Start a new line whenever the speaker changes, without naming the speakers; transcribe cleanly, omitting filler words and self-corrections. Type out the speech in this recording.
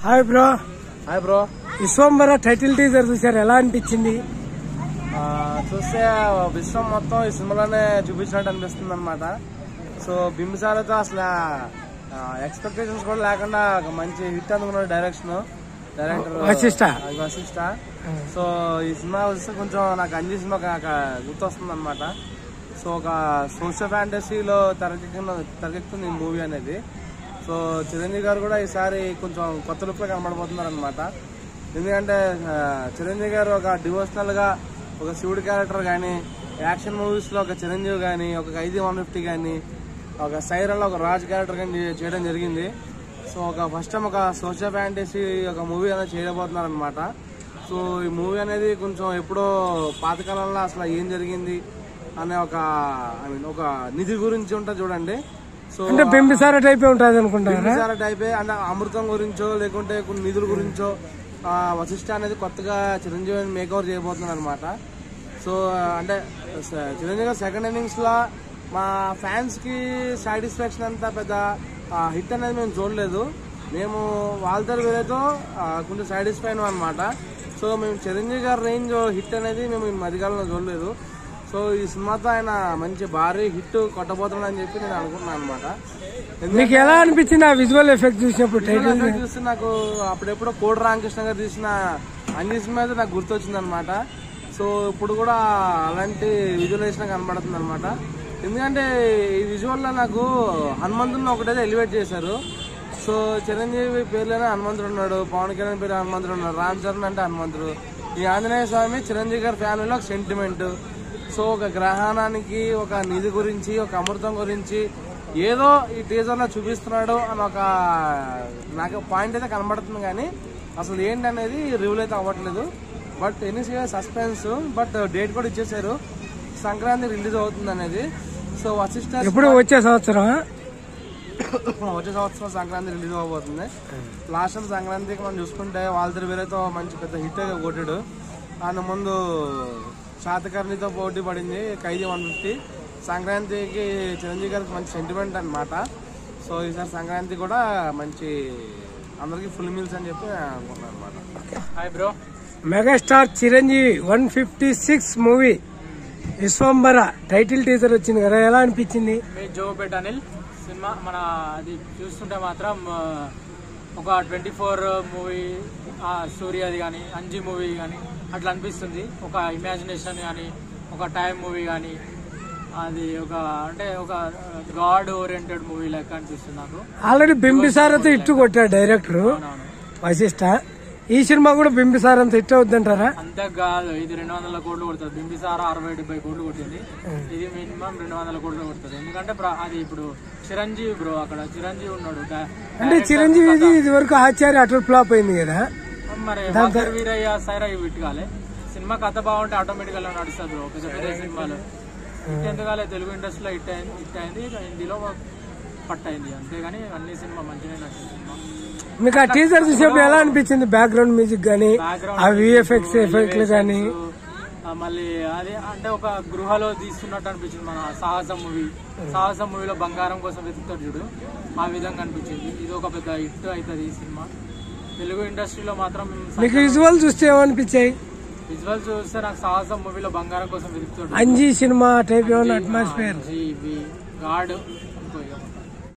Hi bro.
Hi bro.
Vishwambhara title teaser చూసారు, ఎలా అనిపించింది?
చూస్తే విశ్వం మొత్తం ఈ సినిమాలోనే చూపించినట్టు అనిపిస్తుంది అనమాట. సో బింబిసారతో అసలు ఎక్స్పెక్టేషన్స్ కూడా లేకుండా ఒక మంచి హిట్ అందుకున్న డైరెక్టర్ వశిష్ట. సో ఈ సినిమా వస్తే కొంచెం నాకు అంజీ సినిమా గుర్తొస్తుంది అనమాట. సో ఒక సోషల్ ఫ్యాంటసీలో తెరకెక్కుతుంది ఈ మూవీ అనేది. సో చిరంజీవి గారు కూడా ఈసారి కొంచెం కొత్త లుక్ లో కనబడబోతున్నారు అనమాట. ఎందుకంటే చిరంజీవి గారు ఒక డివోషనల్ గా ఒక శివుడి క్యారెక్టర్ కానీ, యాక్షన్ మూవీస్ లో ఒక చిరంజీవి కానీ, ఒక ఖైదీ 150 కానీ, ఒక సైరన్ లో ఒక రాజ్ క్యారెక్టర్ కానీ చేయడం జరిగింది. సో ఒక ఫస్ట్ టైం ఒక సోషల్ ఫ్యాంటసీ ఒక మూవీ అనేది చేయబోతున్నారు అనమాట. సో ఈ మూవీ అనేది కొంచెం ఎప్పుడో పాతకాలంలో అసలు ఏం జరిగింది అనే ఒక నిధి గురించి ఉంటుంది చూడండి. సో
అంటే బింబిసార టైపే ఉంటుంది అనుకుంటా.
బింబిసార టైపే అంటే అమృతం గురించో లేకుంటే కొన్ని నిధుల గురించో వశిష్ట అనేది కొత్తగా చిరంజీవి మేకవర్ చేయబోతున్నారు అనమాట. సో అంటే చిరంజీవి గారు సెకండ్ ఇన్నింగ్స్ లో మా ఫ్యాన్స్ కి సాటిస్ఫాక్షన్ అంతా పెద్ద హిట్ అనేది మేము చూడలేదు. మేము వాళ్ళతో వేరేతో కొంచెం సాటిస్ఫై అయినాం అనమాట. సో మేము చిరంజీవి గారి రేంజ్ హిట్ అనేది మేము ఈ మధ్యకాలంలో చూడలేదు. సో ఈ సినిమాతో ఆయన మంచి భారీ హిట్ కొట్టబోతున్నాడని చెప్పి నేను అనుకున్నాను అనమాట.
మీకు ఎలా అనిపించింది ఆ విజువల్ ఎఫెక్ట్ చూసినప్పుడు?
చూస్తే నాకు అప్పుడెప్పుడో కోడి రామకృష్ణ గారు తీసిన అన్ని సినిమా అయితే నాకు గుర్తొచ్చింది అనమాట. సో ఇప్పుడు కూడా అలాంటి విజువలైజేషన్ కనబడుతుంది అనమాట. ఎందుకంటే ఈ విజువల్ లో నాకు హనుమంతుడిని ఒకటైతే ఎలివేట్ చేశారు. సో చిరంజీవి పేర్లోనే హనుమంతుడు ఉన్నాడు, పవన్ కళ్యాణ్ పేరు హనుమంతుడు ఉన్నాడు, రామ్ చరణ్ అంటే హనుమంతుడు. ఈ ఆంజనేయ స్వామి చిరంజీవి గారి ఫ్యామిలీలో ఒక సెంటిమెంట్. సో ఒక గ్రహణానికి, ఒక నిధి గురించి, ఒక అమృతం గురించి ఏదో ఈ టీజర్ లో చూపిస్తున్నాడు అని ఒక నాకు పాయింట్ అయితే కనబడుతుంది. కానీ అసలు ఏంటనేది రివ్యూల్ అయితే అవ్వట్లేదు. But any suspense. But date కూడా ఇచ్చేసారు, సంక్రాంతి రిలీజ్ అవుతుంది అనేది. సో వశిష్ట
వచ్చే సంవత్సరం
సంక్రాంతి రిలీజ్ అవబోతుంది. లాస్ట్ టైం సంక్రాంతికి మనం చూసుకుంటే వాళ్ళతో వేరేతో మంచి పెద్ద హిట్ కొట్టాడు. ఆయన ముందు శాతకర్ణితో పోటీ పడింది ఖైదీ 150. సంక్రాంతికి చిరంజీవి గారికి మంచి సెంటిమెంట్ అనమాట. సో ఈసారి సంక్రాంతి కూడా మంచి అందరికి ఫుల్ మీల్స్ అని చెప్పి అనుకుంటున్నాను అనమాట.
Hi bro.
Megastar Chiranjeevi 156 movie Vishwambhara title teaser వచ్చింది కదా, ఎలా అనిపించింది?
జోపేట్ అనిల్ సినిమా మన అది చూస్తుంటే మాత్రం ఒక 24 మూవీ సూర్యది కానీ, అంజీ మూవీ కానీ అట్లా అనిపిస్తుంది. ఒక ఇమాజినేషన్ కానీ, ఒక టైం మూవీ కానీ, అది ఒక అంటే ఒక గాడ్ ఓరియంటెడ్ మూవీ లెక్క అనిపిస్తుంది నాకు.
ఆల్రెడీ బింబిసారతో ఇట్టు కొట్టాడు డైరెక్టర్ వశిష్ట. ఈ సినిమా కూడా బింబిసారంతో హిట్ అవుద్దంటారా?
అంతే కాదు, ఇది 200 కోట్లు కొడుతుంది. బింబిసార 60-70 కోట్లు కొట్టింది. ఇది మినిమం 200 కోట్లు కొడుతుంది. ఎందుకంటే అది ఇప్పుడు చిరంజీవి బ్రో, అక్కడ చిరంజీవి ఉన్నాడు.
అంటే చిరంజీవి ఇది వరకు ఆచార్య అటర్ ఫ్లాప్ అయింది కదా.
మరి వీరయ్య సైరయ్య విట్టుకాలే సినిమా కథ బాగుంటే ఆటోమేటిక్ గా నడుస్తుంది బ్రో. పెద్ద పెద్ద సినిమాలు హిట్ ఎందుకాలే, తెలుగు ఇండస్ట్రీలో హిట్ అయింది, హిందీలో పట్టయింది. అంతేగాని అన్ని సినిమా మంచిగా నచ్చింది.
మీకు ఆ టీజర్ చూసేప్పుడు ఎలా అనిపించింది? బ్యాక్గ్రౌండ్ మ్యూజిక్ గానీ, ఆ విఎఫ్ఎక్స్ ఎఫెక్ట్లు గానీ,
మళ్ళీ అది అంటే ఒక గృహలో తీస్తున్నట్టు అనిపించింది. మన సాహసం మూవీలో బంగారం కోసం వెతుకుతాడు చూడు, ఆ విధంగా అనిపించింది. ఇది ఒక పెద్ద హిట్ అవుతుంది ఈ సినిమా తెలుగు ఇండస్ట్రీలో మాత్రం.
మీకు విజువల్ చూస్తే ఏమనిపించాయి?
విజువల్ చూస్తే నాకు సాహసం మూవీలో బంగారం కోసం వెతుకుతాడు,
Anji cinema type atmosphere,
God